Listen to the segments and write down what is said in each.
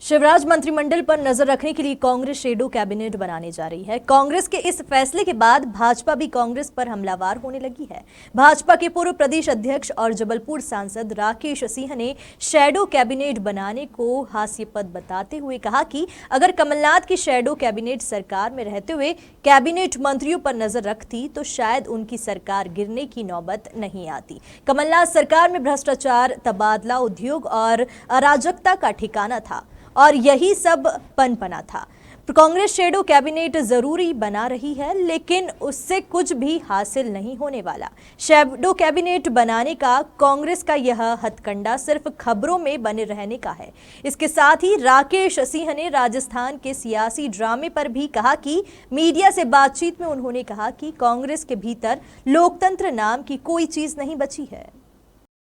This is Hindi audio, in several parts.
शिवराज मंत्रिमंडल पर नजर रखने के लिए कांग्रेस शेडो कैबिनेट बनाने जा रही है। कांग्रेस के इस फैसले के बाद भाजपा भी कांग्रेस पर हमलावर होने लगी है। भाजपा के पूर्व प्रदेश अध्यक्ष और जबलपुर सांसद राकेश सिंह ने शेडो कैबिनेट बनाने को हास्यास्पद बताते हुए कहा कि अगर कमलनाथ की शेडो कैबिनेट सरकार में रहते हुए कैबिनेट मंत्रियों पर नजर रखती तो शायद उनकी सरकार गिरने की नौबत नहीं आती। कमलनाथ सरकार में भ्रष्टाचार, तबादला, उद्योग और अराजकता का ठिकाना था और यही सब पनपना था। कांग्रेस शेडो कैबिनेट जरूरी बना रही है, लेकिन उससे कुछ भी हासिल नहीं होने वाला। शेडो कैबिनेट बनाने का कांग्रेस का यह हथकंडा सिर्फ खबरों में बने रहने का है। इसके साथ ही राकेश सिंह ने राजस्थान के सियासी ड्रामे पर भी कहा कि मीडिया से बातचीत में उन्होंने कहा कि कांग्रेस के भीतर लोकतंत्र नाम की कोई चीज नहीं बची है।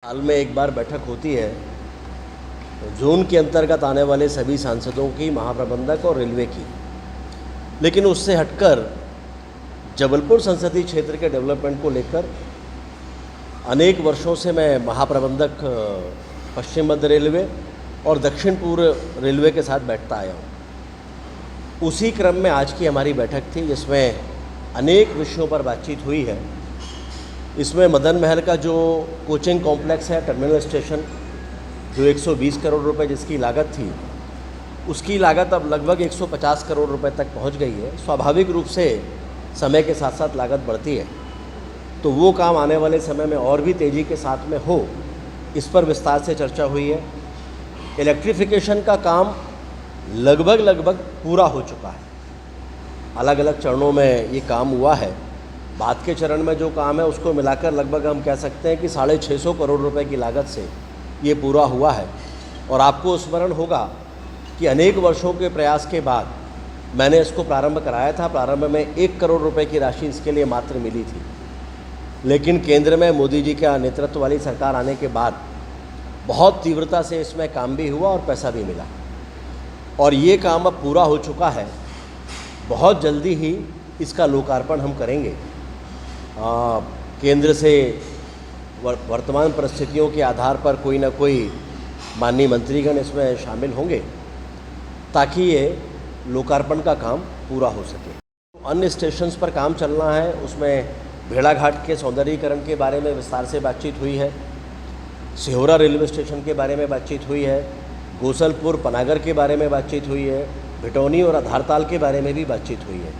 हाल में एक बार बैठक होती है जोन के अंतर्गत आने वाले सभी सांसदों की, महाप्रबंधक और रेलवे की, लेकिन उससे हटकर जबलपुर संसदीय क्षेत्र के डेवलपमेंट को लेकर अनेक वर्षों से मैं महाप्रबंधक पश्चिम मध्य रेलवे और दक्षिण पूर्व रेलवे के साथ बैठता आया हूँ। उसी क्रम में आज की हमारी बैठक थी जिसमें अनेक विषयों पर बातचीत हुई है। इसमें मदन महल का जो कोचिंग कॉम्प्लेक्स है, टर्मिनल स्टेशन, जो 120 करोड़ रुपए जिसकी लागत थी, उसकी लागत अब लगभग 150 करोड़ रुपए तक पहुंच गई है। स्वाभाविक रूप से समय के साथ साथ लागत बढ़ती है, तो वो काम आने वाले समय में और भी तेज़ी के साथ में हो, इस पर विस्तार से चर्चा हुई है। इलेक्ट्रिफिकेशन का काम लगभग पूरा हो चुका है। अलग अलग चरणों में ये काम हुआ है। बाद के चरण में जो काम है उसको मिलाकर लगभग हम कह सकते हैं कि 650 करोड़ रुपए की लागत से ये पूरा हुआ है। और आपको स्मरण होगा कि अनेक वर्षों के प्रयास के बाद मैंने इसको प्रारंभ कराया था। प्रारंभ में 1 करोड़ रुपए की राशि इसके लिए मात्र मिली थी, लेकिन केंद्र में मोदी जी का नेतृत्व वाली सरकार आने के बाद बहुत तीव्रता से इसमें काम भी हुआ और पैसा भी मिला, और ये काम अब पूरा हो चुका है। बहुत जल्दी ही इसका लोकार्पण हम करेंगे। केंद्र से वर्तमान परिस्थितियों के आधार पर कोई ना कोई माननीय मंत्रीगण इसमें शामिल होंगे ताकि ये लोकार्पण का काम पूरा हो सके। अन्य स्टेशंस पर काम चलना है, उसमें भेड़ाघाट के सौंदर्यीकरण के बारे में विस्तार से बातचीत हुई है। सिहोरा रेलवे स्टेशन के बारे में बातचीत हुई है। गोसलपुर, पनागर के बारे में बातचीत हुई है। भिटौनी और आधारताल के बारे में भी बातचीत हुई है,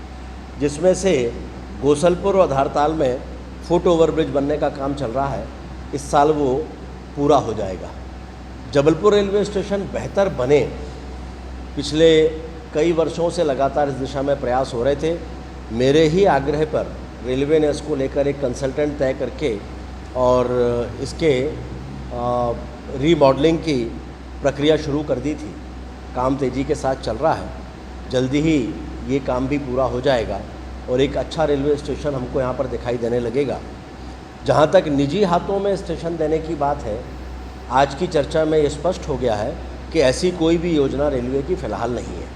जिसमें से गोसलपुर और आधारताल में फुट ओवर ब्रिज बनने का काम चल रहा है। इस साल वो पूरा हो जाएगा। जबलपुर रेलवे स्टेशन बेहतर बने, पिछले कई वर्षों से लगातार इस दिशा में प्रयास हो रहे थे। मेरे ही आग्रह पर रेलवे ने इसको लेकर एक कंसल्टेंट तय करके और इसके रीमॉडलिंग की प्रक्रिया शुरू कर दी थी। काम तेज़ी के साथ चल रहा है। जल्दी ही ये काम भी पूरा हो जाएगा और एक अच्छा रेलवे स्टेशन हमको यहाँ पर दिखाई देने लगेगा। जहाँ तक निजी हाथों में स्टेशन देने की बात है, आज की चर्चा में ये स्पष्ट हो गया है कि ऐसी कोई भी योजना रेलवे की फ़िलहाल नहीं है।